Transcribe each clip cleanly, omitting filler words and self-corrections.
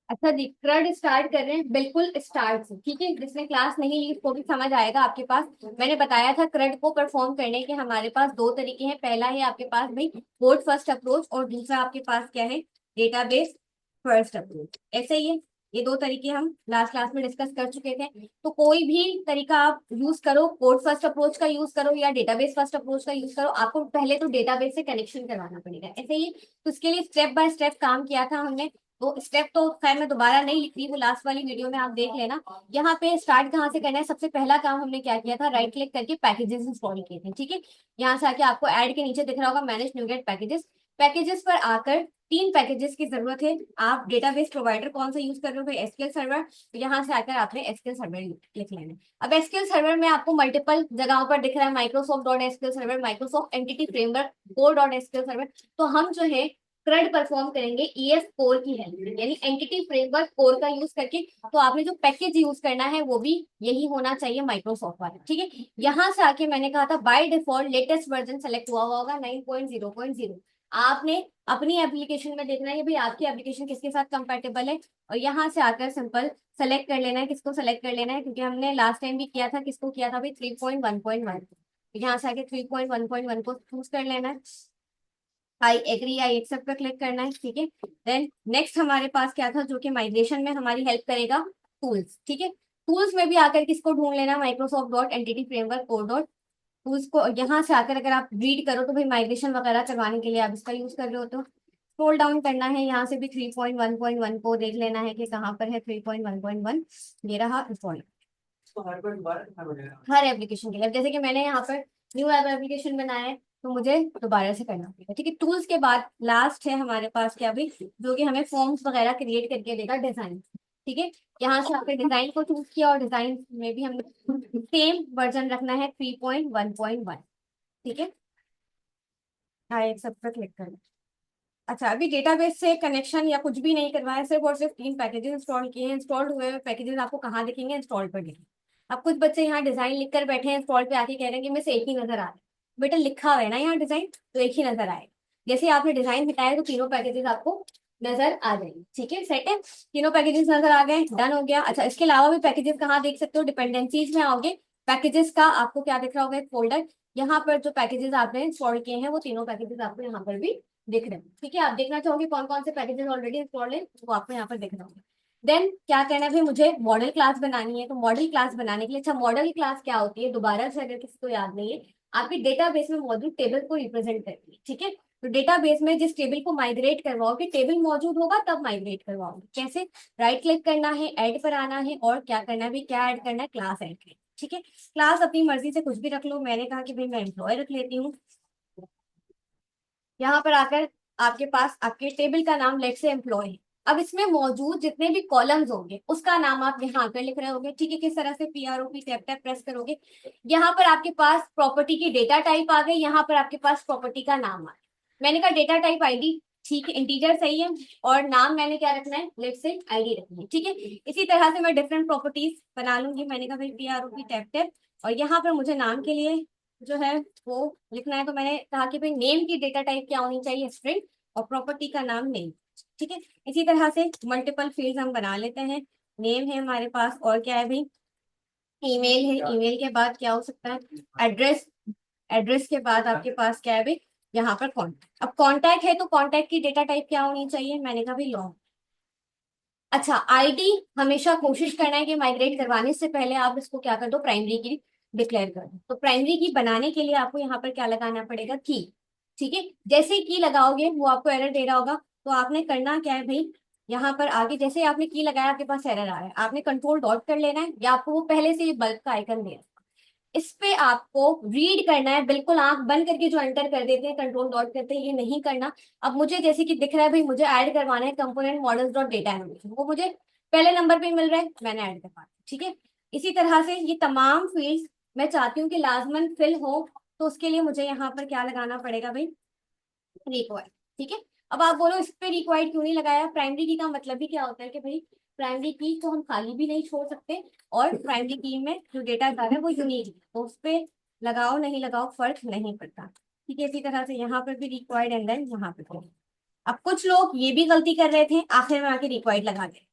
अच्छा जी, क्रड स्टार्ट कर रहे हैं, बिल्कुल स्टार्ट से। ठीक है, जिसने क्लास नहीं ली उसको भी समझ आएगा आपके पास। मैंने बताया था क्रड को परफॉर्म करने के हमारे पास दो तरीके हैं। पहला है आपके पास भाई कोड फर्स्ट अप्रोच, और दूसरा आपके पास क्या है, डेटाबेस फर्स्ट अप्रोच। ऐसे ही है, ये दो तरीके हम लास्ट क्लास में डिस्कस कर चुके थे। तो कोई भी तरीका आप यूज करो, कोड फर्स्ट अप्रोच का यूज करो या डेटाबेस फर्स्ट अप्रोच का यूज करो, आपको पहले तो डेटाबेस से कनेक्शन करवाना पड़ेगा। ऐसे ही तो इसके लिए स्टेप बाय स्टेप काम किया था हमने। वो स्टेप तो खैर मैं दोबारा नहीं लिख रही, वो लास्ट वाली वीडियो में आप देख लेना। यहाँ पे स्टार्ट कहाँ से करना है, सबसे पहला काम हमने क्या किया था, राइट क्लिक करके पैकेजेस इंस्टॉल किए थे। ठीक है, यहाँ से आके आपको ऐड के नीचे दिख रहा होगा मैनेज न्यूगेट पैकेजेस। पैकेजेस पर आकर तीन पैकेजेस की जरूरत है। आप डेटाबेस प्रोवाइडर कौन सा यूज कर रहे हो भाई, एसक्यूएल सर्वर, तो यहाँ से आकर आपने एसक्यूएल सर्वर लिख लेना है। अब एसक्यूएल सर्वर में आपको मल्टीपल जगहों पर दिख रहा है, Microsoft dot SQL server, Microsoft entity framework, core dot SQL server. तो हम जो है CRUD परफॉर्म करेंगे ES कोर की हेल्प में, यानी एंटिटी फ्रेमवर्क कोर का यूज करके। तो आपने जो पैकेज यूज करना है वो भी यही होना चाहिए, माइक्रोसॉफ्ट वाला। ठीक है, यहाँ से आके मैंने कहा था by default latest version select हुआ होगा 9.0.0। आपने अपनी एप्लीकेशन में देखना है कि भाई आपकी एप्लीकेशन किसके साथ कंपेटेबल है, और यहाँ से आकर सिंपल सेलेक्ट कर लेना है, किसको सेलेक्ट कर लेना है, क्योंकि हमने लास्ट टाइम भी किया था, किसको किया था भाई 3.1.1। यहाँ से आके 3.1.1 को चूज कर लेना है, आई एग्री आई एक्सेप्ट पर क्लिक करना है। ठीक है, देन नेक्स्ट हमारे पास क्या था जो कि माइग्रेशन में हमारी हेल्प करेगा, टूल्स। ठीक है, टूल्स में भी आकर किसको ढूंढ लेना, Microsoft dot entity framework core dot tools को। यहाँ से आकर अगर आप रीड करो तो भाई माइग्रेशन वगैरह करवाने के लिए आप इसका यूज कर रहे हो, तो स्क्रॉल डाउन करना है, यहाँ से भी 3.1.1 को देख लेना है कि कहाँ पर है 3.1.1। ये रहा इंस्टॉल हर एप्लीकेशन के लिए। अब जैसे कि मैंने यहाँ पर न्यू ऐप एप्लीकेशन बनाया है, तो मुझे दोबारा से करना पड़ेगा। ठीक है, टूल्स के बाद लास्ट है हमारे पास क्या भी, जो कि हमें फॉर्म्स वगैरह क्रिएट करके देगा, डिजाइन। ठीक है, यहाँ से आपने डिजाइन को चूज किया, और डिजाइन में भी हमें सेम वर्जन रखना है 3.1.1। ठीक है, हाँ एक सब पर क्लिक करना। अच्छा, अभी डेटाबेस से कनेक्शन या कुछ भी नहीं करवाया, सिर्फ और सिर्फ तीन पैकेजेस इंस्टॉल किए हैं। इंस्टॉल्ड हुए हुए पैकेजेस आपको कहाँ दिखेंगे, इंस्टॉल पर दिखेंगे। अब कुछ बच्चे यहाँ डिजाइन लिख कर बैठे हैं, इंस्टॉल पे आके कह रहे हैं कि मैं से एक ही नजर आ रहा है। बेटा लिखा हुआ है ना यहाँ डिजाइन, तो एक ही नजर आएगा। जैसे आपने डिजाइन हटाया तो तीनों पैकेजेस आपको नजर आ जाएंगे। ठीक है, सेट है, तीनों पैकेजेस नजर आ गए, डन हो गया। अच्छा, इसके अलावा भी पैकेजेस कहाँ देख सकते हो, डिपेंडेंसीज में आओगे, पैकेजेस का आपको क्या दिख रहा होगा, एक फोल्डर। यहाँ पर जो पैकेजेस आपने इंस्टॉल किए हैं वो तीनों पैकेजेस आपको यहाँ पर भी दिख रहे हैं। ठीक है, आप देखना चाहोगे कौन कौन से पैकेजेस ऑलरेडी इंस्टॉल्ड है, वो आपको यहाँ पर दिख रहा होगा। देन क्या कहना है भाई, मुझे मॉडल क्लास बनानी है। तो मॉडल क्लास बनाने के लिए, अच्छा मॉडल क्लास क्या होती है, दोबारा से अगर किसी को याद नहीं है, आपके डेटाबेस में मौजूद टेबल को रिप्रेजेंट करती है। ठीक है, तो डेटाबेस में जिस टेबल को माइग्रेट करवाओगे, टेबल मौजूद होगा तब माइग्रेट करवाओगे। कैसे, राइट क्लिक करना है, ऐड पर आना है, और क्या करना है भाई, क्या ऐड करना है, क्लास ऐड करना है। ठीक है, क्लास अपनी मर्जी से कुछ भी रख लो, मैंने कहा कि भाई मैं एम्प्लॉय रख लेती हूँ। यहाँ पर आकर आपके पास आपके टेबल का नाम लेट से एम्प्लॉय है। अब इसमें मौजूद जितने भी कॉलम्स होंगे उसका नाम आप यहाँ आकर लिख रहे होगे। ठीक है, किस तरह से PROP टैब टैब प्रेस करोगे, यहाँ पर आपके पास प्रॉपर्टी की डेटा टाइप आ गई, यहाँ पर आपके पास प्रॉपर्टी का नाम आ गया। मैंने कहा डेटा टाइप ID, ठीक है, इंटीजर सही है, और नाम मैंने क्या रखना है, लेट से ID रखना है। ठीक है, इसी तरह से मैं डिफरेंट प्रॉपर्टीज बना लूंगी। मैंने कहा भाई PROP टैब टैब, और यहाँ पर मुझे नाम के लिए जो है वो लिखना है, तो मैंने कहा कि भाई नेम की डेटा टाइप क्या होनी चाहिए, स्ट्रिंग, और प्रॉपर्टी का नाम नेम। ठीक है, इसी तरह से मल्टीपल फील्ड्स हम बना लेते हैं। नेम है हमारे पास, और क्या है भाई, ईमेल है, ईमेल के बाद क्या हो सकता है, एड्रेस, एड्रेस के बाद आपके पास क्या है भाई, यहाँ पर कॉन्टैक्ट। अब कॉन्टैक्ट है तो कॉन्टैक्ट की डेटा टाइप क्या होनी चाहिए, मैंने कहा भाई लॉन्ग। अच्छा, ID हमेशा कोशिश करना है कि माइग्रेट करवाने से पहले आप इसको क्या कर दो, प्राइमरी की डिक्लेयर कर दो। तो प्राइमरी की बनाने के लिए आपको यहाँ पर क्या लगाना पड़ेगा, की। ठीक है, जैसे ही की लगाओगे वो आपको एरर दे रहा होगा, तो आपने करना क्या है भाई, यहाँ पर आगे जैसे ही आपने की लगाया आपके पास एरर आ रहा है, आपने कंट्रोल डॉट कर लेना है, या आपको वो पहले से ही बल्ब का आइकन दे रहा है, इस पे आपको रीड करना है। बिल्कुल आंख बंद करके जो एंटर कर देते हैं कंट्रोल डॉट करते हैं, ये नहीं करना। अब मुझे जैसे कि दिख रहा है भाई, मुझे ऐड करवाना है component models dot data animation, वो मुझे पहले नंबर पे ही मिल रहा है, मैंने ऐड करवा दिया। ठीक है, इसी तरह से ये तमाम फील्ड्स मैं चाहती हूँ कि लाजमन फिल हो, तो उसके लिए मुझे यहाँ पर क्या लगाना पड़ेगा भाई, रिक्वायर्ड। ठीक है, अब आप बोलो इस पे रिक्वायर्ड क्यों नहीं लगाया, प्राइमरी की का मतलब भी क्या होता है कि भाई प्राइमरी की को हम खाली भी नहीं छोड़ सकते, और प्राइमरी की में जो डेटा जा रहा है वो यूनिक है, तो उस पे लगाओ नहीं लगाओ फर्क नहीं पड़ता। ठीक है, इसी तरह से यहाँ पर भी रिक्वायर्ड, एंड देन यहाँ पे भी। अब कुछ लोग ये भी गलती कर रहे थे, आखिर में आके रिक्वायर्ड लगा दे,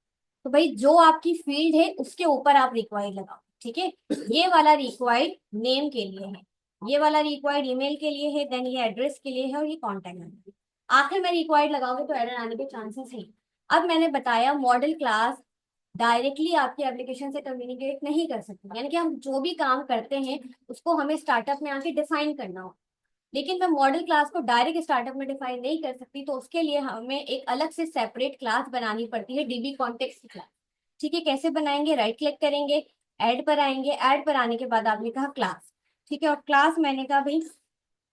तो भाई जो आपकी फील्ड है उसके ऊपर आप रिक्वायर्ड लगाओ, ठीक है। ये वाला रिक्वायर्ड नेम के लिए है, ये वाला रिक्वायर्ड ईमेल के लिए है, देन ये एड्रेस के लिए है, और ये कॉन्टैक्ट नंबर। आखिर में रिक्वायर्ड लगाओगे तो एरर आने के चांसेस है। अब मैंने बताया मॉडल क्लास डायरेक्टली आपके एप्लीकेशन से कम्युनिकेट नहीं कर सकते, यानी कि हम जो भी काम करते हैं उसको हमें स्टार्टअप में आके डिफाइन करना हो। लेकिन मैं मॉडल क्लास को डायरेक्ट स्टार्टअप में डिफाइन नहीं कर सकती, तो उसके लिए हमें एक अलग से सेपरेट क्लास बनानी पड़ती है, डीबी कॉन्टेक्स्ट की क्लास। ठीक है, कैसे बनाएंगे? राइट क्लिक करेंगे, ऐड पर आएंगे, ऐड पर आने के बाद आपने कहा क्लास, ठीक है। और क्लास मैंने कहा भाई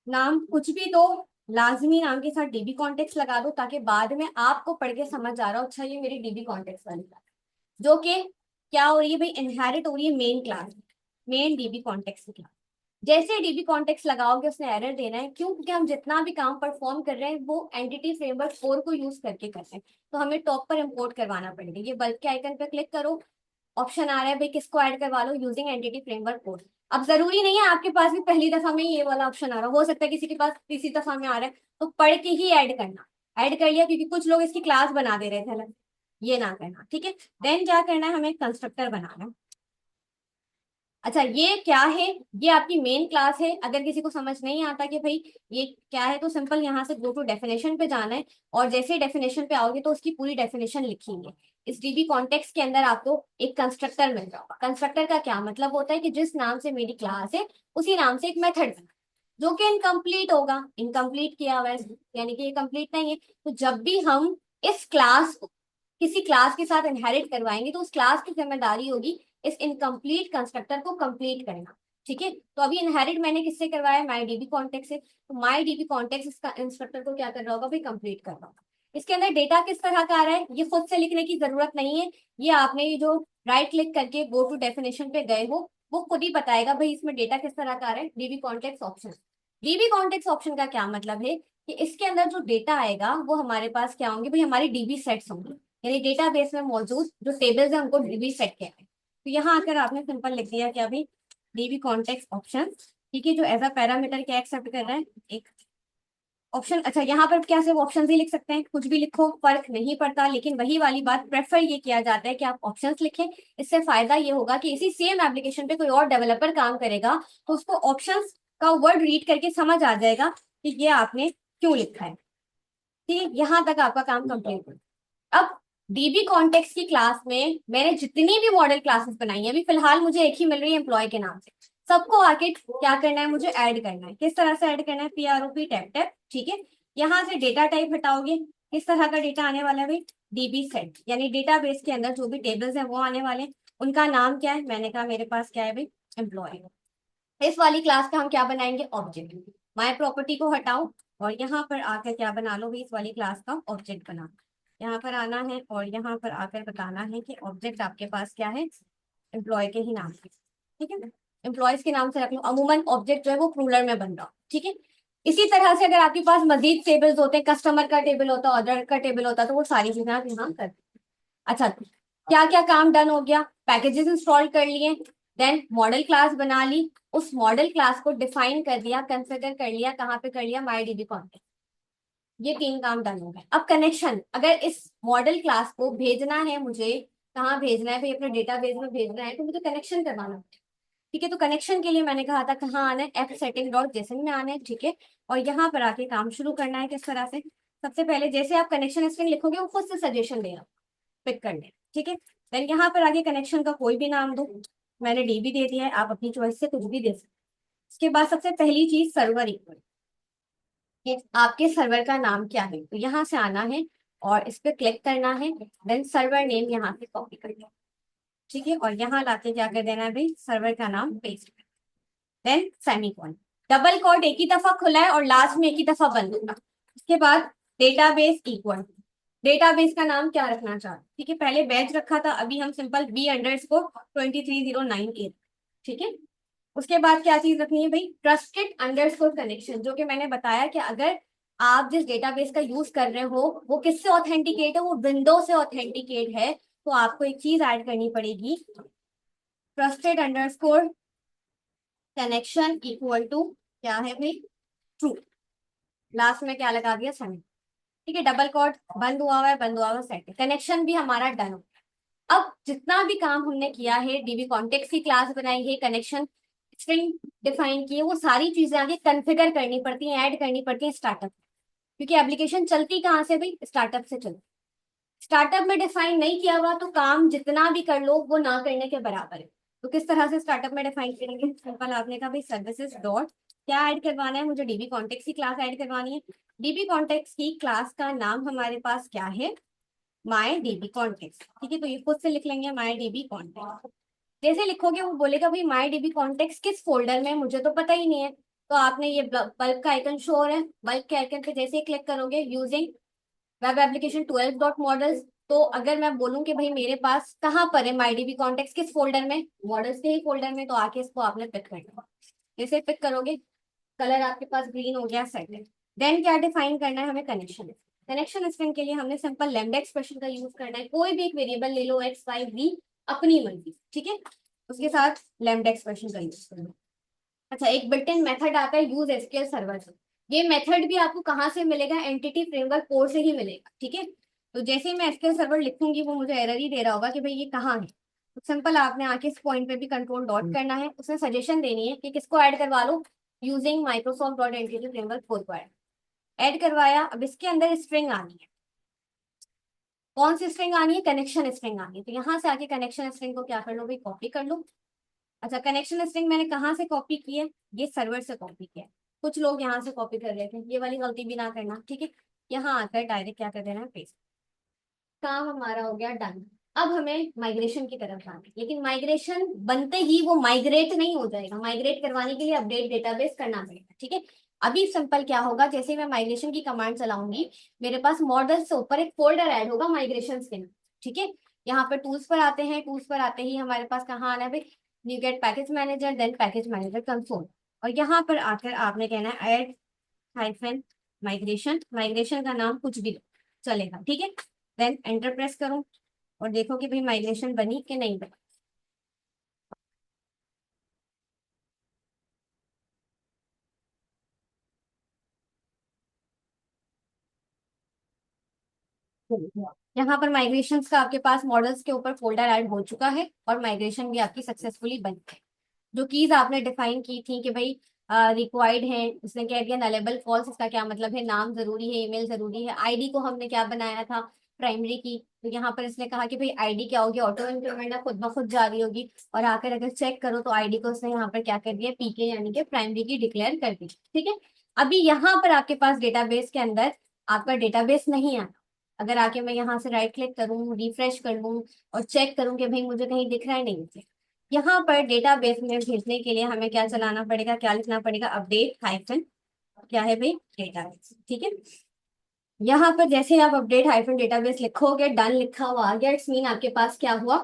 नाम कुछ भी दो, लाजमी नाम के साथ डीबी कॉन्टेक्स्ट लगा दो, ताकि बाद में आपको पढ़ के समझ आ रहा हो अच्छा ये मेरी डीबी कॉन्टेक्स्ट वाली क्लास, जो कि क्या हो रही है भाई, इनहेरिट हो रही है main class, main dB context की क्लास। जैसे डीबी कॉन्टेक्स्ट लगाओगे उसने एरर देना है, क्यों? क्योंकि हम जितना भी काम परफॉर्म कर रहे हैं वो एंटिटी फ्रेमवर्क 4 को यूज करके कर रहे हैं, तो हमें टॉप पर इंपोर्ट करवाना पड़ेगा। ये बल्ब के आइकन पर क्लिक करो, ऑप्शन आ रहा है भाई किसको ऐड करवा लो, यूजिंग एंटिटी फ्रेमवर्क कोड। अब जरूरी नहीं है आपके पास भी पहली दफा में ये वाला ऑप्शन आ रहा हो सकता है किसी के पास तीसरी दफा में आ रहा है, तो पढ़ के ही ऐड करना। ऐड कर लिया, क्योंकि कुछ लोग इसकी क्लास बना दे रहे थे अलग, ये ना करना, ठीक है। देन क्या करना है, हमें कंस्ट्रक्टर बनाना है। अच्छा ये क्या है? ये आपकी मेन क्लास है। अगर किसी को समझ नहीं आता कि भाई ये क्या है, तो सिंपल यहाँ से गो टू डेफिनेशन पे जाना है, और जैसे ही डेफिनेशन पे आओगे तो उसकी पूरी डेफिनेशन लिखेंगे। इस डीबी कॉन्टेक्स्ट के अंदर आपको एक कंस्ट्रक्टर मिल जाएगा। कंस्ट्रक्टर का क्या मतलब होता है कि जिस नाम से मेरी क्लास है उसी नाम से एक मेथड बना, जो कि इनकम्प्लीट होगा, इनकम्प्लीट किया हुआ है, यानी कि ये कंप्लीट नहीं है। तो जब भी हम इस क्लास को किसी क्लास के साथ इनहेरिट करवाएंगे तो उस क्लास की जिम्मेदारी होगी इस इनकम्प्लीट कंस्ट्रक्टर को कंप्लीट करना, ठीक है। तो अभी इनहेरिट मैंने किससे करवाया? माई डीबी कॉन्टेक्ट से। तो माई डीबी कॉन्टेक्ट इसका इंस्ट्रक्टर को क्या कर रहा होगा भाई? कंप्लीट कर रहा होगा। इसके अंदर डेटा किस तरह का आ रहा है ये खुद से लिखने की जरूरत नहीं है, ये आपने ये जो राइट क्लिक करके गो टू डेफिनेशन पे गए हो वो खुद ही बताएगा भाई इसमें डेटा किस तरह का आ रहा है। DB contact option, dB contact option का क्या मतलब है कि इसके अंदर जो डेटा आएगा वो हमारे पास क्या होंगे भाई? हमारी डीबी सेट्स होंगे, यानी डेटाबेस में मौजूद जो टेबल्स हैं उनको डीबी सेट कहते हैं। तो यहाँ आकर आपने सिंपल लिख दिया क्या भाई? डीबी कॉन्टेक्स्ट ऑप्शन, ठीक है, जो एज अ पैरामीटर क्या एक्सेप्ट कर रहा है? एक ऑप्शन। अच्छा यहाँ पर क्या सिर्फ ऑप्शन ही लिख सकते हैं? कुछ भी लिखो फर्क नहीं पड़ता, लेकिन वही वाली बात, प्रेफर ये किया जाता है कि आप ऑप्शंस लिखें। इससे फायदा ये होगा कि इसी सेम एप्लीकेशन पे कोई और डेवलपर काम करेगा तो उसको ऑप्शंस का वर्ड रीड करके समझ आ जाएगा कि ये आपने क्यों लिखा है। ठीक है, यहाँ तक आपका काम कंप्लीट है। अब डीबी कॉन्टेक्स्ट की क्लास में मैंने जितनी भी मॉडल क्लासेस बनाई है, अभी फिलहाल मुझे एक ही मिल रही है एम्प्लॉय के नाम से, सबको आके क्या करना है? मुझे ऐड करना है। किस तरह से ऐड करना है? PROP टैप टैप, ठीक है। यहाँ से डेटा टाइप हटाओगे, किस तरह का डेटा आने वाला है भाई? डीबी सेट, यानी डेटाबेस के अंदर जो भी टेबल्स हैं वो आने वाले हैं। उनका नाम क्या है? मैंने कहा मेरे पास क्या है भाई? एम्प्लॉय। इस वाली क्लास का हम क्या बनाएंगे? ऑब्जेक्ट। माय प्रॉपर्टी को हटाओ और यहाँ पर आकर क्या बना लो भाई? इस वाली क्लास का ऑब्जेक्ट बना। यहाँ पर आना है और यहाँ पर आकर बताना है कि ऑब्जेक्ट आपके पास क्या है? एम्प्लॉय के ही नाम से, ठीक है। एम्प्लॉयज के नाम से रख लो। अमूमन ऑब्जेक्ट जो है वो प्लूरल में बन रहा, ठीक है। इसी तरह से अगर आपके पास मजीद टेबल्स होते हैं, कस्टमर का टेबल होता है, ऑर्डर का टेबल होता है, तो वो सारी चीजें आप यहाँ कर। अच्छा क्या क्या काम डन हो गया? पैकेजेस इंस्टॉल कर लिए, देन मॉडल क्लास बना ली, उस मॉडल क्लास को डिफाइन कर दिया, कंसिडर कर लिया, कहाँ पे कर लिया? My DB contact. ये 3 काम डन हो गए। अब कनेक्शन, अगर इस मॉडल क्लास को भेजना है मुझे, कहाँ भेजना है भाई? अपने डेटाबेस में भेजना है, तो मुझे कनेक्शन करवाना है, ठीक है। तो कनेक्शन के लिए मैंने कहा था कहाँ आना है? एफ सेटिंग डॉट जेसन में आना है, ठीक है। और यहाँ पर आके काम शुरू करना है। किस तरह से? सबसे पहले जैसे आप कनेक्शन स्ट्रिंग लिखोगे वो खुद से सजेशन देगा, पिक कर ले, ठीक है। देन यहाँ पर आगे कनेक्शन का कोई भी नाम दो, मैंने डीबी दे दिया है, आप अपनी चॉइस से कुछ भी दे सकते। इसके बाद सबसे पहली चीज सर्वर इक्वल, कि आपके सर्वर का नाम क्या है, तो यहाँ से आना है और इस पे क्लिक करना है। देन सर्वर नेम यहाँ से कॉपी कर लिया, ठीक है, और यहाँ लाके क्या कर देना है भाई? सर्वर का नाम paste. Then semicolon, double quote एक ही दफा खुला है और लास्ट में एक ही दफा बंद होगा। उसके बाद डेटाबेस इक्वल, डेटाबेस का नाम क्या रखना चाहते? ठीक है, पहले बैच रखा था, अभी हम सिंपल B_2309A, ठीक है। उसके बाद क्या चीज रखनी है भाई? ट्रस्टेड अंडरस्कोर कनेक्शन, जो कि मैंने बताया कि अगर आप जिस डेटाबेस का यूज कर रहे हो वो किससे ऑथेंटिकेट है? वो विंडो से ऑथेंटिकेट है, तो आपको एक चीज ऐड करनी पड़ेगी, trusted underscore connection equal to क्या है भाई? ट्रू। लास्ट में क्या लगा दिया? सेमी, ठीक है। डबल कोट बंद हुआ हुआ है, बंद हुआ हुआ सेट, कनेक्शन भी हमारा डन हो। अब जितना भी काम हमने किया है, डीबी कॉन्टेक्स्ट की क्लास बनाई है, कनेक्शन स्ट्रिंग डिफाइन की है, वो सारी चीजें आगे कॉन्फ़िगर करनी पड़ती हैं, ऐड करनी पड़ती है स्टार्टअप, क्योंकि एप्लीकेशन चलती कहाँ से भाई, स्टार्टअप से चलती। स्टार्टअप में डिफाइन नहीं किया हुआ तो काम जितना भी कर लो वो ना करने के बराबर है। तो किस तरह से स्टार्टअप में डिफाइन करेंगे, सिंपल आपने कहा भाई सर्विसेज डॉट क्या ऐड करवाना है, मुझे डीबी कॉन्टेक्स की क्लास ऐड करवानी है। डीबी कॉन्टेक्स की क्लास का नाम हमारे पास क्या है, माई डीबी कॉन्टेक्स। ठीक है, तो ये खुद से लिख लेंगे माई डीबी कॉन्टेक्स। जैसे लिखोगे वो बोलेगा भाई माई डीबी कॉन्टेक्स किस फोल्डर में, मुझे तो पता ही नहीं है। तो आपने ये बल्ब का आइकन शो हो रहा है, बल्ब के आइकन पे जैसे ही क्लिक करोगे using web application 12 dot models, तो अगर मैं बोलूं कि भाई मेरे पास कहाँ पर है माई डीबी कॉन्टेक्ट किस फोल्डर में, मॉडल्स के ही फोल्डर में, तो आके इसको आपने पिक करना। जैसे पिक करोगे कलर आपके पास ग्रीन हो गया, सेट है। देन क्या डिफाइन करना है हमें, कनेक्शन। कनेक्शन स्ट्रिंग के लिए हमने सिंपल लैम्डा एक्सप्रेशन का यूज करना है, कोई भी एक वेरिएबल ले लो एक्स वाई वी अपनी मर्जी, ठीक है, उसके साथ लैम्डा एक्सप्रेशन का यूज करना। अच्छा, एक बिल्ट इन मेथड आता है यूज एसक्यूएल सर्वर से। ये मेथड भी आपको कहाँ से मिलेगा, एंटिटी फ्रेमवर्क कोड से ही मिलेगा, ठीक है। तो जैसे ही मैं एसक्यूएल सर्वर लिखूंगी वो मुझे एरर ही दे रहा होगा कि भाई ये कहाँ है। तो सिंपल आपने आके इस पॉइंट पे भी कंट्रोल डॉट करना है, उसमें सजेशन देनी है कि किसको ऐड करवा लो, using Microsoft dot entity framework 4 को ऐड करवाया। अब इसके अंदर स्ट्रिंग आनी है, कौन सी स्ट्रिंग आनी है, कनेक्शन स्ट्रिंग आनी है। तो यहाँ से आके कनेक्शन स्ट्रिंग को क्या कर लो भाई, कॉपी कर लो। अच्छा, कनेक्शन स्ट्रिंग मैंने कहाँ से कॉपी की है, ये सर्वर से कॉपी किया है। कुछ लोग यहाँ से कॉपी कर लेते हैं, ये वाली गलती भी ना करना, ठीक है। यहाँ आकर डायरेक्ट क्या कर देना है, पेस्ट। काम हमारा हो गया डन। अब हमें माइग्रेशन की तरफ आना है, लेकिन माइग्रेशन बनते ही वो माइग्रेट नहीं हो जाएगा, माइग्रेट करवाने के लिए अपडेट डेटाबेस करना पड़ेगा, ठीक है। अभी सिंपल क्या होगा, जैसे मैं माइग्रेशन की कमांड चलाऊंगी मेरे पास मॉडल से ऊपर एक फोल्डर ऐड होगा माइग्रेशन के नाम, ठीक है। यहाँ पर टूल्स पर आते हैं, टूल्स पर आते ही हमारे पास कहाँ आना है भाई, NuGet package manager, then package manager console. और यहाँ पर आकर आपने कहना है ऐड हाइफन माइग्रेशन, माइग्रेशन का नाम कुछ भी चलेगा, ठीक है। देन एंटर प्रेस करो और देखो कि भाई माइग्रेशन बनी कि नहीं बनी। यहाँ पर माइग्रेशंस का आपके पास मॉडल्स के ऊपर फोल्डर ऐड हो चुका है और माइग्रेशन भी आपकी सक्सेसफुली बनी है। जो कीज आपने डिफाइन की थी कि भाई रिक्वायर्ड है, उसने कह दिया नलेबल फॉल्स, इसका क्या मतलब है, नाम जरूरी है, ईमेल जरूरी है। आईडी को हमने क्या बनाया था, प्राइमरी की, तो यहाँ पर इसने कहा कि भाई आईडी क्या होगी, ऑटो इंक्रीमेंट खुद ब खुद जारी होगी। और आकर अगर चेक करो तो आईडी को उसने यहाँ पर क्या कर दिया, पीके यानी कि प्राइमरी की डिक्लेयर कर दी, ठीक है। अभी यहाँ पर आपके पास डेटाबेस के अंदर आपका डेटाबेस नहीं आना। अगर आके मैं यहाँ से राइट क्लिक करूँ, रिफ्रेश कर लूँ और चेक करूँ कि भाई मुझे कहीं दिख रहा है, नहीं। यहाँ पर डेटाबेस में भेजने के लिए हमें क्या चलाना पड़ेगा, क्या लिखना पड़ेगा, अपडेट हाइफन क्या है भाई, डेटाबेस, ठीक है। यहाँ पर जैसे ही आप अपडेट हाइफन डेटाबेस लिखोगे, डन लिखा हुआ आ गया, इट्स मीन आपके पास क्या हुआ,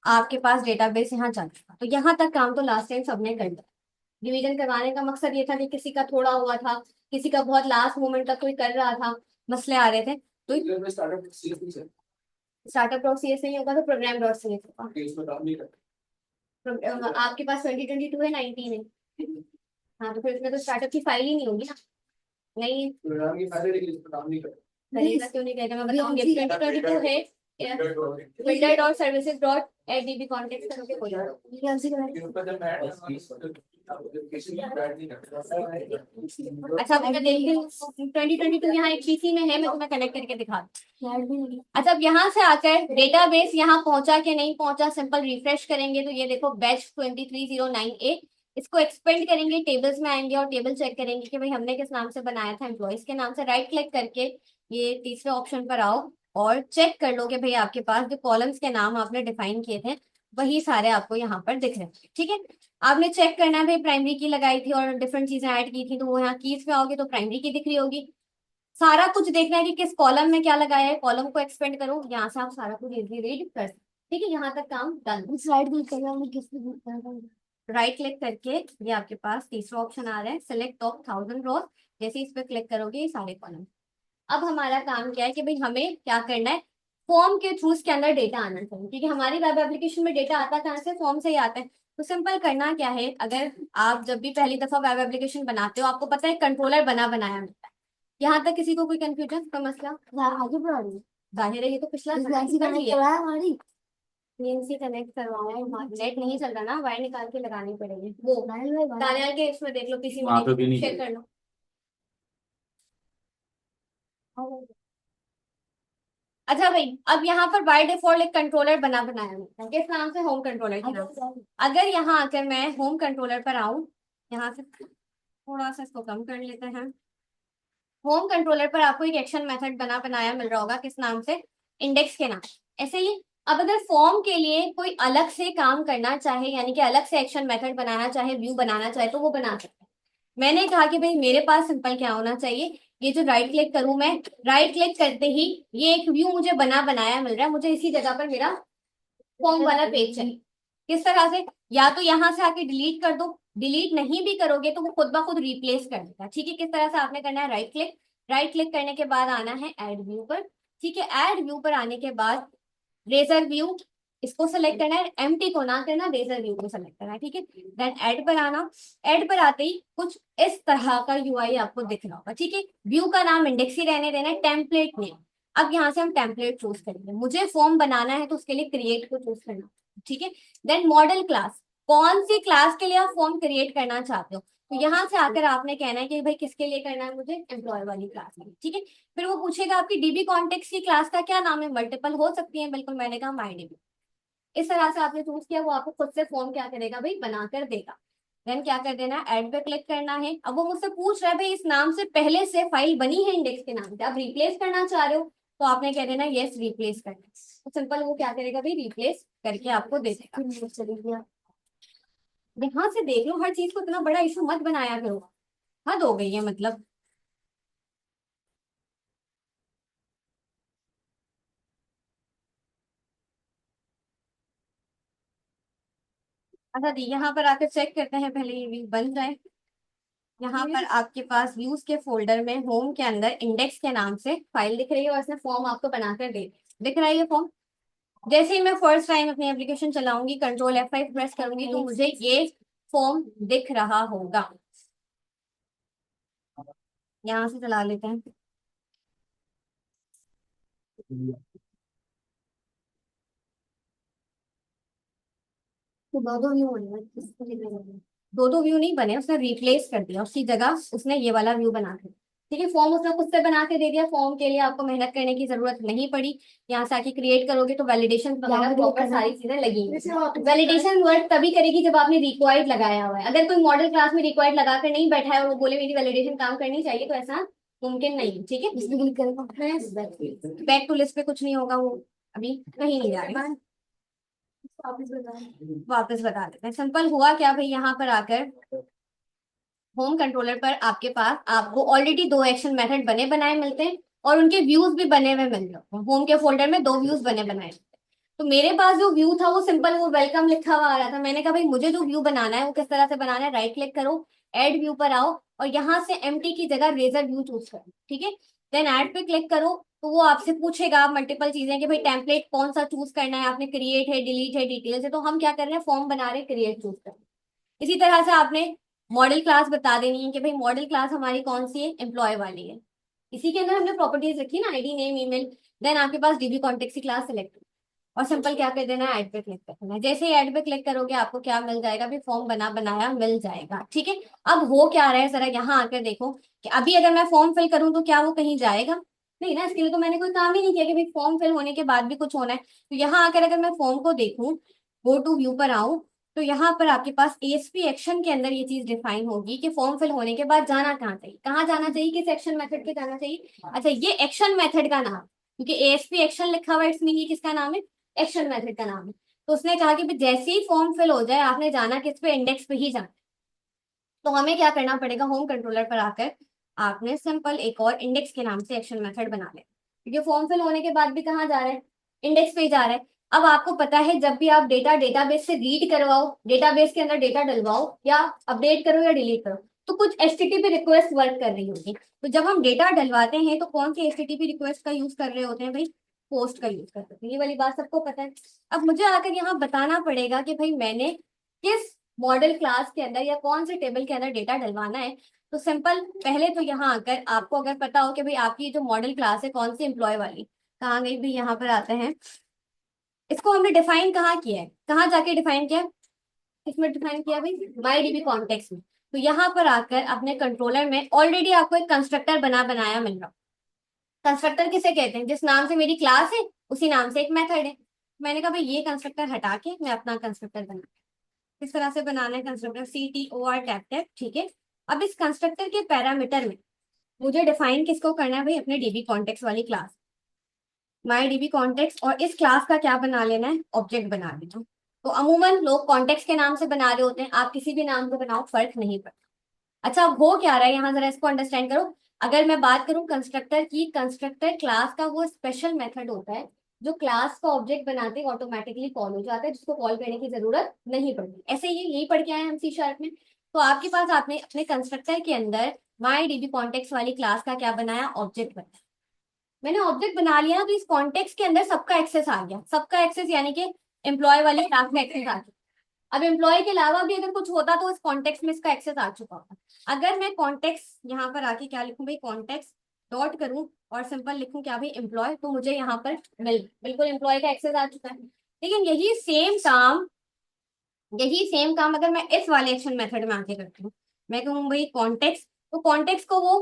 आपके पास डेटाबेस यहाँ चल चुका। तो यहाँ तक काम तो लास्ट टाइम सबने कर दिया। डिवीजन करवाने का मकसद ये था कि किसी का थोड़ा हुआ था, किसी का बहुत लास्ट मोमेंट तक कोई कर रहा था, मसले आ रहे थे, तो स्टार्टअप डॉट सी एस नहीं होगा तो प्रोग्राम डॉट सी एस होगा। आपके पास 2022 है, 19 है। हाँ, तो फिर इसमें तो स्टार्टअप की फाइल ही नहीं होगी ना। नहीं प्रोग्राम की फाइल है, लेकिन इसमें काम नहीं करेगा, क्यों नहीं करेगा, मैं बताऊंगी। 2022 है, builder dot services dot add DB context करोगे हो जाएगा। अच्छा, अब मैं देख रही 2022 यहाँ एक पीसी में है, मैं तुम्हें कनेक्ट करके दिखा दूँ। अच्छा, अब यहाँ से आकर डेटाबेस यहाँ पहुंचा कि नहीं पहुंचा, सिंपल रिफ्रेश करेंगे तो ये देखो बैच 23098, इसको एक्सपेंड करेंगे, टेबल्स में आएंगे और टेबल चेक करेंगे कि भाई हमने किस नाम से बनाया था, एम्प्लॉयज के नाम से। राइट क्लिक करके ये तीसरे ऑप्शन पर आओ और चेक कर लो कि भाई आपके पास जो कॉलम्स के नाम आपने डिफाइन किए थे वही सारे आपको यहाँ पर दिख रहे हैं, ठीक है। आपने चेक करना है भाई, प्राइमरी की लगाई थी और डिफरेंट चीजें ऐड की थी, तो वो यहाँ कीज पे आओगे तो प्राइमरी की दिख रही होगी। सारा कुछ देखना है कि किस कॉलम में क्या लगाया है, कॉलम को एक्सपेंड करो, यहाँ से आप सारा कुछ इजीली रीड कर सकते हैं, ठीक है। यहाँ तक काम डन। स्लाइड क्लिक करना, राइट क्लिक करके ये आपके पास तीसरा ऑप्शन आ रहा है, सिलेक्ट टॉप 1000 रोज। जैसे इस पे क्लिक करोगे ये सारे कॉलम। अब हमारा काम क्या है कि भाई हमें क्या करना है, फॉर्म के थ्रू इसके अंदर डेटा आना चाहिए, क्योंकि हमारी वेब एप्लीकेशन में डेटा आता कहाँ से, फॉर्म से ही आता है। तो सिंपल करना क्या है, अगर आप जब भी पहली दफा वेब एप्लीकेशन बनाते हो आपको पता है कंट्रोलर बना बनाया मिलता है। यहाँ तक किसी को कोई कंफ्यूजन, कोई मसला, आगे बढ़ा रही है, जाहिर है ये तो पिछला कर लिया। PNC कनेक्ट करवाना है, नेट नहीं चल रहा ना, वायर निकाल के लगानी पड़ेगी। वो दानियाल के इसमें देख लो, पीसी में वहां पे भी नहीं चेक चल कर लो। अच्छा भाई, अब यहाँ पर बाय डिफॉल्ट एक कंट्रोलर बना बनाया है, किस नाम से? होम कंट्रोलर के नाम से। अगर यहाँ आकर मैं होम कंट्रोलर पर आऊँ, यहाँ से थोड़ा सा इसको कम कर लेते हैं। होम कंट्रोलर पर आपको एक एक्शन मेथड बना बनाया मिल रहा होगा, किस नाम से? इंडेक्स के नाम से। ऐसे ही अब अगर फॉर्म के लिए कोई अलग से काम करना चाहे, यानी कि अलग से एक्शन मेथड बनाना चाहे, व्यू बनाना चाहे, तो वो बना सकते हैं। मैंने कहा कि भाई मेरे पास सिंपल क्या होना चाहिए, ये जो राइट क्लिक करूं मैं, राइट क्लिक करते ही ये एक व्यू मुझे बना बनाया मिल रहा है, मुझे इसी जगह पर मेरा फॉर्म वाला पेज चाहिए। किस तरह से? या तो यहां से आके डिलीट कर दो, डिलीट नहीं भी करोगे तो वो खुद ब खुद रिप्लेस कर देगा। ठीक है, किस तरह से आपने करना है? राइट क्लिक, राइट क्लिक करने के बाद आना है ऐड व्यू पर। ठीक है, ऐड व्यू पर आने के बाद रेजर व्यू, इसको सेलेक्ट करना है, एम्प्टी को ना करना, रेजर व्यू को सेलेक्ट करना है। ठीक है, देन ऐड पर आना। ऐड पर आते ही कुछ इस तरह का यूआई आपको दिख रहा होगा। ठीक है, व्यू का नाम इंडेक्स ही रहने देना है, टेम्पलेट नेम। अब यहाँ से हम टेम्पलेट चूज करेंगे, मुझे फॉर्म बनाना है तो उसके लिए क्रिएट को चूज करना। ठीक है, देन मॉडल क्लास, कौन सी क्लास के लिए आप फॉर्म क्रिएट करना चाहते हो, तो यहाँ से आकर आपने कहना है कि भाई किसके लिए करना है मुझे? एम्प्लॉय वाली क्लास में। ठीक है, फिर वो पूछेगा आपकी डीबी कॉन्टेक्स्ट की क्लास का क्या नाम है, मल्टीपल हो सकती है, बिल्कुल मैंने कहा माई डीबी। इस तरह से आपने चूज किया, वो आपको खुद से फॉर्म क्या करेगा भाई? बनाकर देगा। देन क्या कर देना है? ऐड पे क्लिक करना है। अब वो मुझसे पूछ रहा है भाई इस नाम से पहले से फाइल बनी है इंडेक्स के नाम से, आप रिप्लेस करना चाह रहे हो, तो आपने कह देना यस रिप्लेस करना है। तो सिंपल वो क्या करेगा भाई? रिप्लेस करके आपको दे देगा। चलिए, यहाँ से देख लो, हर चीज को इतना बड़ा इशू मत बनाया करो, हद हो गई है मतलब। अच्छा दी, यहाँ पर आकर चेक करते हैं, पहले ये व्यू बन जाए। यहाँ पर आपके पास व्यूज के फोल्डर में होम के अंदर इंडेक्स के नाम से फाइल दिख रही है, और इसने फॉर्म आपको बनाकर दे दिख रहा है ये फॉर्म। जैसे ही मैं फर्स्ट टाइम अपनी एप्लीकेशन चलाऊंगी, कंट्रोल F5 प्रेस करूंगी, तो मुझे ये फॉर्म दिख रहा होगा। यहाँ से चला लेते हैं। तो दो दो व्यू बने, दो दो व्यू नहीं बने, उसने रिप्लेस कर दिया, उसकी जगह उसने ये वाला व्यू बना दिया। ठीक है, फॉर्म उसने खुद से बना के दे दिया, फॉर्म के लिए आपको मेहनत करने की जरूरत नहीं पड़ी। यहाँ से आके क्रिएट करोगे तो वैलिडेशन वगैरह प्रॉपर सारी चीजें लगेंगी। वैलिडेशन वर्ड तभी करेगी जब आपने रिक्वायर्ड लगाया हुआ है। अगर कोई मॉडल क्लास में रिक्वायर्ड लगा कर नहीं बैठा है और वो बोले मेरी वैलिडेशन काम करनी चाहिए, तो ऐसा मुमकिन नहीं है। ठीक है, बैक टू लिस्ट पे कुछ नहीं होगा, वो अभी कहीं नहीं जाएगा। वापस बता देते हैं, सिंपल हुआ क्या भाई, यहाँ पर आकर होम कंट्रोलर पर आपके पास आपको ऑलरेडी दो एक्शन मेथड बने बनाए मिलते हैं, और उनके व्यूज भी बने हुए मिल रहे हैं। होम के फोल्डर में दो व्यूज बने बनाए। तो मेरे पास जो व्यू था वो सिंपल, वो वेलकम लिखा हुआ आ रहा था। मैंने कहा भाई मुझे जो व्यू बनाना है वो किस तरह से बनाना है, राइट क्लिक करो, ऐड व्यू पर आओ, और यहाँ से एम्प्टी की जगह रेजर व्यू चूज करो। ठीक है, देन ऐड पे क्लिक करो, तो वो आपसे पूछेगा मल्टीपल चीजें कि भाई टेम्पलेट कौन सा चूज करना है, आपने क्रिएट है, डिलीट है, डिटेल्स है। तो हम क्या कर रहे हैं? फॉर्म बना रहे हैं, क्रिएट चूज कर रहे हैं। इसी तरह से आपने मॉडल क्लास बता देनी है कि भाई मॉडल क्लास हमारी कौन सी है? एम्प्लॉय वाली है। इसी के अंदर हमने प्रॉपर्टीज रखी ना, आईडी, नेम, ईमेल। देन आपके पास डीबी कॉन्टेक्ट की क्लास सेलेक्ट, और सिंपल क्या कर देना है? ऐड पे क्लिक कर देना है। जैसे ही ऐड पे क्लिक करोगे आपको क्या मिल जाएगा? भी फॉर्म बना बनाया मिल जाएगा। ठीक है, अब हो क्या रहा है जरा यहाँ आकर देखो, कि अभी अगर मैं फॉर्म फिल करूँ तो क्या वो कहीं जाएगा? नहीं ना, इसके लिए तो मैंने कोई काम ही नहीं किया कि भाई फॉर्म फिल होने के बाद भी कुछ होना है। तो यहाँ आकर अगर मैं फॉर्म को देखूं, गो टू व्यू पर आऊं, तो यहाँ पर आपके पास ASP एक्शन के अंदर ये चीज डिफाइन होगी कि फॉर्म फिल होने के बाद जाना कहाँ चाहिए, कहाँ जाना चाहिए, किस एक्शन मेथड के जाना चाहिए। अच्छा, ये एक्शन मेथड का नाम, क्योंकि ASP एक्शन लिखा हुआ है, इसमें ये किसका नाम है? एक्शन मेथड का नाम है। तो उसने कहा कि भाई जैसे ही फॉर्म फिल हो जाए आपने जाना किस पे? इंडेक्स पे ही जाना। तो हमें क्या करना पड़ेगा? होम कंट्रोलर पर आकर आपने सिंपल एक और इंडेक्स के नाम से एक्शन मेथड बना ले, क्योंकि फॉर्म फिल होने के बाद भी कहाँ जा रहा है? इंडेक्स पे ही जा रहा है। अब आपको पता है जब भी आप डेटा डेटाबेस से रीड करवाओ, डेटाबेस के अंदर डेटा डलवाओ, या अपडेट करो या डिलीट करो, तो कुछ HTTP रिक्वेस्ट वर्क कर रही होगी। तो जब हम डेटा डलवाते हैं तो कौन सी HTTP रिक्वेस्ट का यूज कर रहे होते हैं भाई? पोस्ट का यूज करते हैं। ये वाली बात सबको पता है। अब मुझे आकर यहाँ बताना पड़ेगा कि भाई मैंने किस मॉडल क्लास के अंदर या कौन से टेबल के अंदर डेटा डलवाना है। तो सिंपल, पहले तो यहाँ आकर आपको अगर पता हो कि भाई आपकी जो मॉडल क्लास है कौन सी, एम्प्लॉय वाली, कहाँ गई भी, यहाँ पर आते हैं इसको हमने डिफाइन कहाँ किया है, कहाँ जाके डिफाइन किया है, किसमें डिफाइन किया भाई, माई डीबी कॉन्टेक्स्ट में। तो यहाँ पर आकर अपने कंट्रोलर में ऑलरेडी आपको एक कंस्ट्रक्टर बनाया मिल रहा। कंस्ट्रक्टर किसे कहते हैं, जिस नाम से मेरी क्लास है उसी नाम से एक मेथड है। मैंने कहा भाई ये कंस्ट्रक्टर हटा के मैं अपना कंस्ट्रक्टर बना, किस तरह से बनाना है कंस्ट्रक्टर, CTOR टैप टैप, ठीक है। अब इस कंस्ट्रक्टर के पैरामीटर में मुझे डिफाइन किसको करना है भाई, अपने डीबी कॉन्टेक्स्ट वाली क्लास, माई डीबी कॉन्टेक्स्ट, और इस क्लास का क्या बना लेना है, ऑब्जेक्ट बना लेना। तो अमूमन लोग कॉन्टेक्स्ट के नाम से बना रहे होते हैं, आप किसी भी नाम से बनाओ फर्क नहीं पड़ता। अच्छा अब हो क्या रहा है यहाँ, जरा इसको अंडरस्टैंड करो। अगर मैं बात करूं कंस्ट्रक्टर की, कंस्ट्रक्टर क्लास का वो स्पेशल मेथड होता है जो क्लास का ऑब्जेक्ट बनाते ही ऑटोमेटिकली कॉल हो जाता है, जिसको कॉल करने की जरूरत नहीं पड़ती। ऐसे ही यही पढ़ के आए हम C# में। तो आपके पास आपने अपने कंस्ट्रक्टर के अंदर माई डीबी कॉन्टेक्स्ट वाली क्लास का क्या बनाया, ऑब्जेक्ट बनाया। मैंने ऑब्जेक्ट बना लिया ना, तो इस कॉन्टेक्स्ट के अंदर सबका एक्सेस आ गया, सबका एक्सेस यानी कि एम्प्लॉय वाली क्लास में एक्सेस आ गया। अब एम्प्लॉय के अलावा भी अगर कुछ होता तो इस कॉन्टेक्स्ट में इसका एक्सेस आ चुका होता। अगर मैं कॉन्टेक्स्ट यहाँ पर आके क्या लिखूं भाई, कॉन्टेक्स्ट डॉट करूं और सिंपल लिखूं क्या भाई, एम्प्लॉय, तो मुझे यहाँ पर बिल्कुल एम्प्लॉय का एक्सेस आ चुका है। लेकिन यही सेम काम अगर मैं इस वाले एक्शन मेथड में आके करती हूँ, मैं कहूँ भाई कॉन्टेक्स्ट, तो कॉन्टेक्स्ट को वो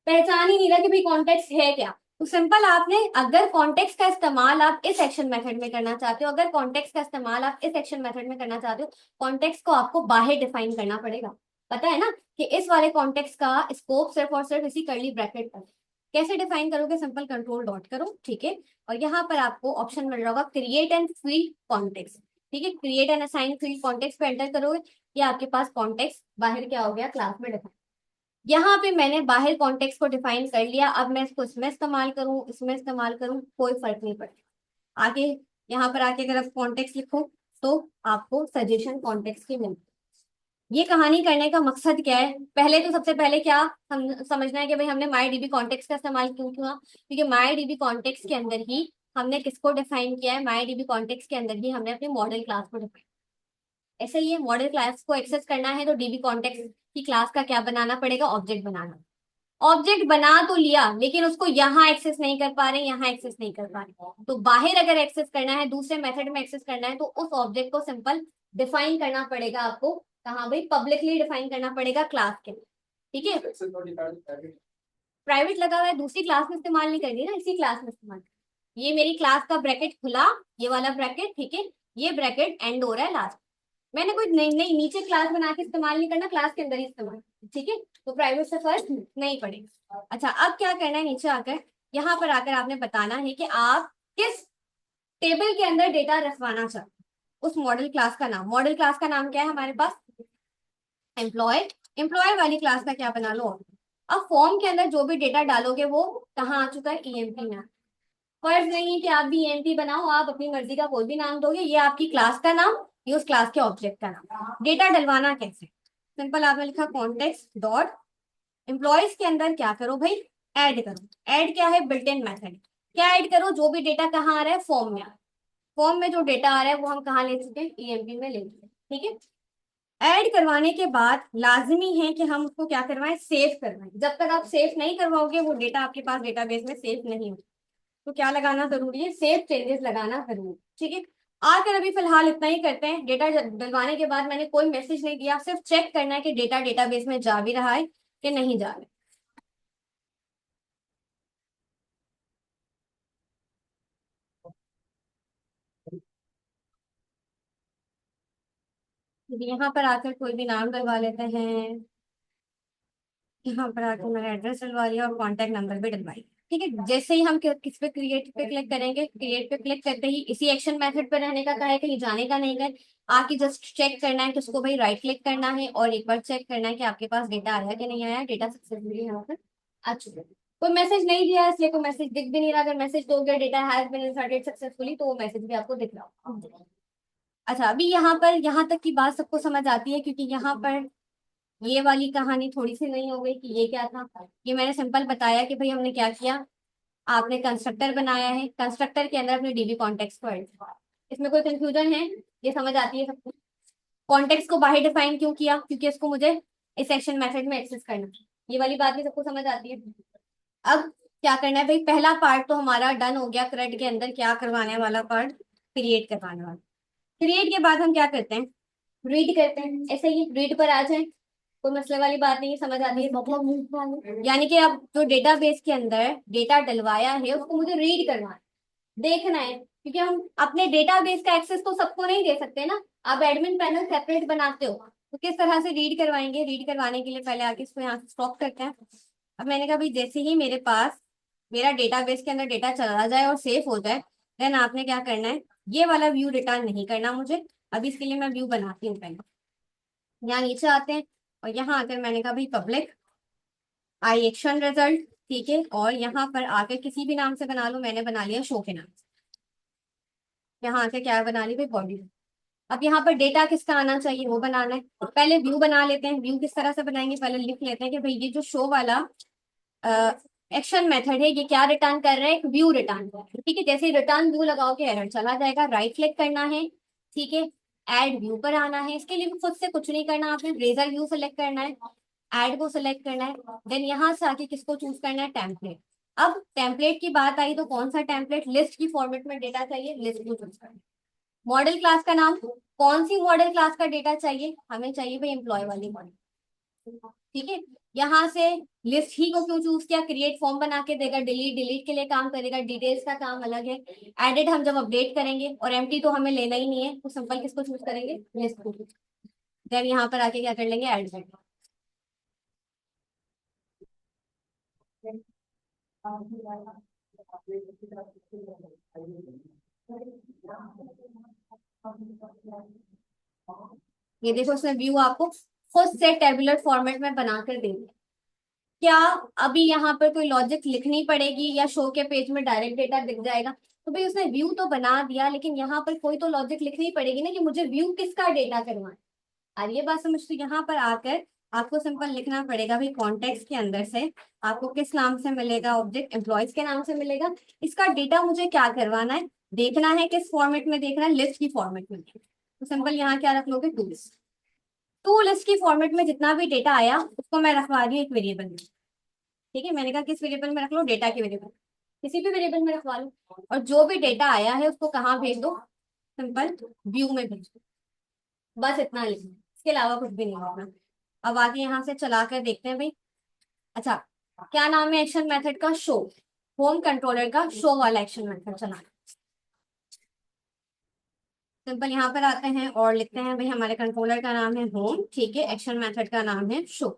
पहचान ही नहीं रहा कि भाई कॉन्टेक्स्ट है क्या। तो सिंपल आपने, अगर कॉन्टेक्स्ट का इस्तेमाल आप इस एक्शन मेथड में करना चाहते हो, अगर कॉन्टेक्स्ट का इस्तेमाल आप इस एक्शन मेथड में करना चाहते हो, कॉन्टेक्स्ट को आपको बाहर डिफाइन करना पड़ेगा। पता है ना कि इस वाले कॉन्टेक्स्ट का स्कोप सिर्फ और सिर्फ इसी कर्ली ब्रैकेट पर। कैसे डिफाइन करोगे, सिंपल कंट्रोल डॉट करो, ठीक है। और यहाँ पर आपको ऑप्शन मिल रहा होगा क्रिएट एंड फील्ड कॉन्टेक्स्ट, ठीक है। Create and assign field context पे एंटर करोगे, ये आपके पास कॉन्टेक्स्ट बाहर क्या हो गया, क्लास में डिफाइन। यहाँ पे मैंने बाहर कॉन्टेक्स्ट को डिफाइन कर लिया, अब मैं इसको इसमें इस्तेमाल करूँ इसमें इस्तेमाल करूँ कोई फर्क नहीं पड़ता। आगे यहाँ पर आके अगर आप कॉन्टेक्स्ट लिखो तो आपको सजेशन कॉन्टेक्स्ट की मिलती है। ये कहानी करने का मकसद क्या है, पहले तो सबसे पहले क्या हम समझना है कि भाई हमने माई डीबी कॉन्टेक्स्ट का इस्तेमाल क्यों किया, क्योंकि माई डीबी कॉन्टेक्स्ट के अंदर ही हमने किसको डिफाइन किया है, माई डीबी कॉन्टेक्स्ट के अंदर ही हमने अपनी मॉडल क्लास को डिफाइन। ऐसे ही मॉडल क्लास को एक्सेस करना है तो डीबी कॉन्टेक्स्ट की क्लास का क्या बनाना पड़ेगा, ऑब्जेक्ट बनाना। ऑब्जेक्ट बना तो लिया लेकिन उसको यहाँ एक्सेस नहीं कर पा रहे, यहाँ एक्सेस नहीं कर पा रहे, तो बाहर अगर एक्सेस करना है, दूसरे मेथड में एक्सेस करना है, तो उस ऑब्जेक्ट को सिंपल डिफाइन करना पड़ेगा आपको। कहाँ भाई, पब्लिकली डिफाइन करना पड़ेगा क्लास के, ठीक है। प्राइवेट लगा हुआ है, दूसरी क्लास में इस्तेमाल नहीं करनी ना, इसी क्लास में इस्तेमाल। ये मेरी क्लास का ब्रैकेट खुला, ये वाला ब्रैकेट, ठीक है, ये ब्रैकेट एंड हो रहा है लास्ट। मैंने कोई नहीं नहीं नीचे क्लास बना के इस्तेमाल नहीं करना, क्लास के अंदर ही इस्तेमाल, ठीक है। तो प्राइवेट से फर्क नहीं पड़ेगा। अच्छा अब क्या करना है, नीचे आकर यहाँ पर आकर आपने बताना है कि आप किस टेबल के अंदर डेटा रखवाना चाहते हो। उस मॉडल क्लास का नाम, मॉडल क्लास का नाम क्या है हमारे पास, एम्प्लॉय। एम्प्लॉय वाली क्लास का क्या बना लो। अब फॉर्म के अंदर जो भी डेटा डालोगे वो कहाँ आ चुका है, EMP में। फर्ज नहीं है कि आप भी EMP बनाओ, आप अपनी मर्जी का कोई भी नाम दोगे, ये आपकी क्लास का नाम, ये उस क्लास के ऑब्जेक्ट का नाम। डेटा डलवाना कैसे, सिंपल आपने लिखा कॉन्टेक्स्ट डॉट एम्प्लॉयज के अंदर क्या करो भाई, ऐड करो। ऐड क्या है, बिल्ट इन मेथड। क्या ऐड करो, जो भी डेटा कहाँ आ रहा है, फॉर्म में। फॉर्म में जो डेटा आ रहा है वो हम कहाँ ले चुके हैं, EMP में ले चुके हैं, ठीक है। ऐड करवाने के बाद लाजमी है कि हम उसको क्या करवाएं, सेव करवाएं। जब तक आप सेव नहीं करवाओगे वो डेटा आपके पास डेटाबेस में सेव नहीं होगा। तो क्या लगाना जरूरी है, सेव चेंजेस लगाना जरूरी, ठीक है। आकर अभी फिलहाल इतना ही करते हैं। डेटा डलवाने के बाद मैंने कोई मैसेज नहीं दिया, सिर्फ चेक करना है कि डेटा डेटाबेस में जा भी रहा है कि नहीं जा रहा है। यहाँ पर आकर कोई भी नाम डलवा लेते हैं, यहाँ पर आकर मैंने एड्रेस डलवा लिया और कॉन्टेक्ट नंबर भी डलवाई, ठीक है। जैसे ही हम किस पे, क्रिएट पे क्लिक करेंगे, क्रिएट पे क्लिक करते ही इसी एक्शन मेथड पे रहने का कहा है, कहीं जाने का नहीं है। आके जस्ट चेक करना है कि उसको भाई राइट क्लिक करना है और एक बार चेक करना है कि आपके पास डेटा आया कि नहीं आया, डेटा सक्सेसफुली यहाँ पर आ चुका है। कोई मैसेज नहीं दिया इसलिए कोई मैसेज दिख भी नहीं रहा, अगर मैसेज दोगे data has been inserted successfully तो वो मैसेज भी आपको दिख रहा होगा। अच्छा अभी यहाँ पर, यहाँ तक की बात सबको समझ आती है, क्योंकि यहाँ पर ये वाली कहानी थोड़ी सी नहीं हो गई कि ये क्या था। ये मैंने सिंपल बताया कि भाई हमने क्या किया, आपने कंस्ट्रक्टर बनाया है, कंस्ट्रक्टर के अंदर अपने डीबी कॉन्टेक्स्ट को ऐड किया। इसमें कोई कंफ्यूजन है, ये समझ आती है सबको। कॉन्टेक्स्ट को बाहर डिफाइन क्यों किया, क्योंकि इसको मुझे इस एक्शन मेथड में एक्सेस करना है। ये वाली बात भी सबको समझ आती है। अब क्या करना है भाई, पहला पार्ट तो हमारा डन हो गया, क्रेड के अंदर क्या करवाने वाला पार्ट, क्रिएट करवाने वाला। क्रिएट के बाद हम क्या करते हैं, रीड करते हैं। ऐसे ही रीड पर आ जाए, कोई मसले वाली बात नहीं है, समझ आती है मतलब। यानी कि अब जो डेटाबेस के अंदर डेटा डलवाया है उसको मुझे रीड करना है, देखना है, क्योंकि हम अपने डेटाबेस का एक्सेस तो सबको नहीं दे सकते ना। आप एडमिन पैनल सेपरेट बनाते हो तो किस तरह से रीड करवाएंगे। रीड करवाने के लिए पहले आके इसको यहाँ से स्टॉप करते हैं। अब मैंने कहा भाई जैसे ही मेरे पास मेरा डेटाबेस के अंदर डेटा चला जाए और सेव हो जाए, देन आपने क्या करना है, ये वाला व्यू रिटर्न नहीं करना मुझे। अभी इसके लिए मैं व्यू बनाती हूँ पहले। यहाँ नीचे आते हैं और यहाँ आकर मैंने कहा भाई पब्लिक आई एक्शन रिजल्ट, ठीक है। और यहाँ पर आकर किसी भी नाम से बना लो, मैंने बना लिया शो के नाम से। यहाँ आके क्या बना ली भाई, बॉडी। अब यहाँ पर डेटा किसका आना चाहिए वो बनाना है। पहले व्यू बना लेते हैं। व्यू किस तरह से बनाएंगे, पहले लिख लेते हैं कि भाई ये जो शो वाला एक्शन मेथड है ये क्या रिटर्न कर रहा है, एक व्यू रिटर्न कर रहा है, ठीक है। जैसे रिटर्न व्यू लगाओगे एरर चला जाएगा। राइट क्लिक करना है, ठीक है। ऐड व्यू पर आना है। इसके लिए भी खुद से कुछ नहीं करना, आपने रेजर व्यू सेलेक्ट करना है, ऐड को सिलेक्ट करना है। देन यहाँ से आके किसको चूज करना है, टेम्पलेट। अब टेम्पलेट की बात आई तो कौन सा टेम्पलेट, लिस्ट की फॉर्मेट में डेटा चाहिए, लिस्ट को चूज करना है। मॉडल क्लास का नाम, कौन सी मॉडल क्लास का डेटा चाहिए, हमें चाहिए भाई एम्प्लॉय वाली मॉडल, ठीक है। यहाँ से लिस्ट ही को क्यों चूज किया, क्रिएट फॉर्म बना के देगा, डिलीट डिलीट के लिए काम करेगा, डिटेल्स का काम अलग है। एडिट हम जब अपडेट करेंगे, और एम्प्टी तो हमें लेना ही नहीं है, तो सिंपल किसको चूज करेंगे, लिस्ट को। देन यहाँ पर आके क्या कर लेंगे, एड कर। ये देखो उसने व्यू आपको खुद से टेबुलर फॉर्मेट में बनाकर दे दिया। क्या अभी यहाँ पर कोई लॉजिक लिखनी पड़ेगी या शो के पेज में डायरेक्ट डेटा दिख जाएगा। तो भाई उसने व्यू तो बना दिया, लेकिन यहाँ पर कोई तो लॉजिक लिखनी पड़ेगी ना कि मुझे व्यू किसका डेटा करवाना है। और ये बात समझ, तो यहाँ पर आकर आपको सिंपल लिखना पड़ेगा भाई कॉन्टेक्स्ट के अंदर से आपको किस नाम से मिलेगा, ऑब्जेक्ट एम्प्लॉयज के नाम से मिलेगा। इसका डेटा मुझे क्या करवाना है, देखना है किस फॉर्मेट में देखना है, लिस्ट की फॉर्मेट में। तो सिंपल यहाँ क्या रख लोगे, टू लिस्ट। टू लिस्ट की फॉर्मेट में जितना भी डेटा आया उसको मैं रखवा रही हूँ एक वेरिएबल में, ठीक है। मैंने कहा किस वेरिएबल में रख लो, डेटा के वेरिएबल, किसी भी वेरिएबल में रखवा लो। और जो भी डेटा आया है उसको कहाँ भेज दो, सिंपल व्यू में भेज दो। बस इतना लिखना, इसके अलावा कुछ भी नहीं लिखना। अब आगे यहाँ से चला कर देखते हैं भाई। अच्छा, क्या नाम है एक्शन मेथड का, शो। होम कंट्रोलर का शो वाला एक्शन मेथड चला। सिंपल यहाँ पर आते हैं और लिखते हैं भाई हमारे कंट्रोलर का नाम है होम, ठीक है। एक्शन मेथड का नाम है शो।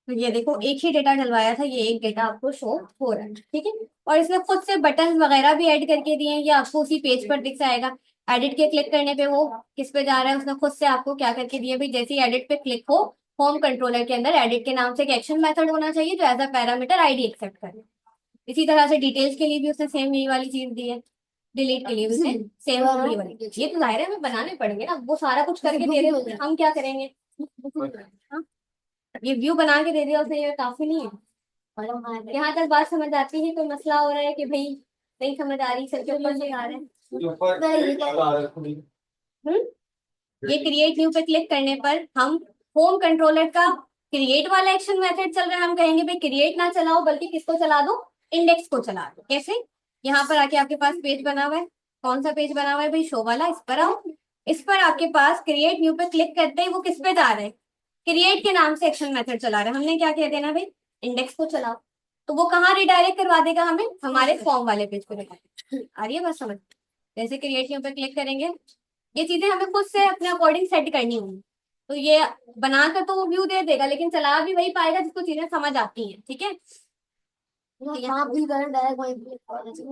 तो ये देखो एक ही डेटा डलवाया था, ये एक डेटा आपको शो हो रहा है, ठीक है। और इसमें खुद से बटन वगैरह भी ऐड करके दिए हैं, ये आपको उसी पेज पर दिख जाएगा। एडिट के क्लिक करने पे वो किस पे जा रहा है, उसने खुद से आपको क्या करके दिया भाई, जैसे ही एडिट पे क्लिक हो, होम कंट्रोलर के अंदर एडिट के नाम से एक एक्शन मेथड होना चाहिए जो as a parameter ID accept करे। इसी तरह से डिटेल्स के लिए भी उसने सेम यही वाली चीज दी है, डिलीट के लिए भी उसने सेम यही वाली। ये तो जाहिर है हमें बनाने पड़ेंगे ना, वो सारा कुछ करके दे रहे हो, हम क्या करेंगे। हाँ? ये व्यू बना के दे दिया उसने, ये काफी नहीं है। और यहाँ तक बात समझ आती है, कोई मसला हो रहा है कि भाई नहीं समझ आ रही, सबके ऊपर से आ रहा है। हम्म ये क्रिएट न्यू पे क्लिक करने पर हम होम कंट्रोलर का क्रिएट वाला एक्शन मेथड चल रहा है, हम कहेंगे भाई क्रिएट ना चलाओ बल्कि किसको चला दो, इंडेक्स को चला दो। कैसे, यहाँ पर आके आपके पास पेज बना हुआ है, कौन सा पेज बना हुआ है भाई, शो वाला। इस पर आओ, इस पर आपके पास क्रिएट न्यू पे क्लिक करते ही वो किस पे जा रहा है, क्रिएट के नाम से एक्शन मेथड चला रहा है। हमने क्या कह देना भाई, इंडेक्स को चलाओ। तो वो कहाँ रिडायरेक्ट करवा देगा हमें, हमारे फॉर्म वाले पेज पे आ रही है बस समझ। जैसे क्रिएट न्यू पे क्लिक करेंगे, ये चीजें हमें खुद से अपने अकॉर्डिंग सेट करनी होंगी। तो ये बनाकर तो वो व्यू दे देगा, लेकिन चला भी वही पाएगा जिसको चीजें समझ आती हैं, ठीक है। तो यहाँ भी करें डायरेक्ट वही,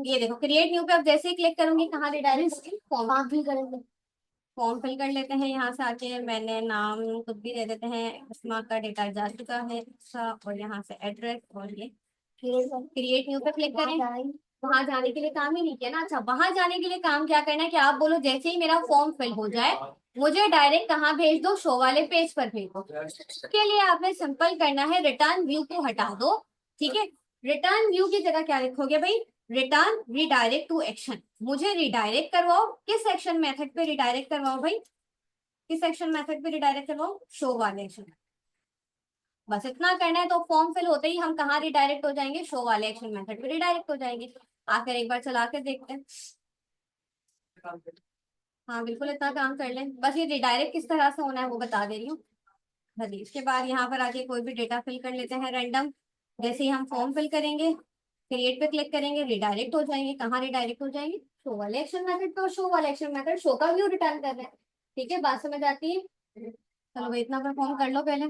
ये देखो क्रिएट न्यू पे अब जैसे ही क्लिक करूंगी कहाँ रिडायरेक्ट, फॉर्म आप भी करेंगे। फॉर्म फिल कर लेते हैं, यहाँ से आके मैंने नाम खुद भी दे देते हैं, इसमा का डेटा जा चुका है अच्छा, और यहाँ से एड्रेस, और ये क्रिएट न्यू पे क्लिक करें। वहां जाने के लिए काम ही नहीं किया ना। अच्छा, वहां जाने के लिए काम क्या करना है कि आप बोलो जैसे ही मेरा फॉर्म फिल हो जाए मुझे डायरेक्ट कहाँ भेज दो, शो वाले पेज पर भेज दो। इसके लिए आपने सिंपल करना है, रिटर्न व्यू को हटा दो, ठीक है। रिटर्न व्यू की जगह क्या लिखोगे भाई, रिटर्न रिडायरेक्ट टू एक्शन। मुझे रिडायरेक्ट करवाओ, किस एक्शन मेथड पे रिडायरेक्ट करवाओ भाई, किस एक्शन मेथड पे रिडायरेक्ट करवाओ, शो वाले एक्शन। बस इतना करना है, तो फॉर्म फिल होते ही हम कहाँ रिडायरेक्ट हो जाएंगे, शो वाले एक्शन मेथड पे रिडायरेक्ट हो जाएंगे। आकर एक बार चला कर देखते हैं। हाँ बिल्कुल, इतना काम कर लें। बस ये रिडायरेक्ट किस तरह से होना है वो बता दे रही हूँ। चलिए, इसके बाद यहाँ पर आके कोई भी डेटा फिल कर लेते हैं रैंडम। जैसे ही हम फॉर्म फिल करेंगे, क्रिएट पे क्लिक करेंगे, रिडायरेक्ट हो जाएंगे। कहाँ रिडायरेक्ट हो जाएंगे? शो वाले एक्शन मेथड पे। शो वाले एक्शन मेथड शो का व्यू रिटर्न कर रहे हैं। ठीक है, बात समझ आती है? चलो भाई, इतना परफॉर्म कर लो पहले।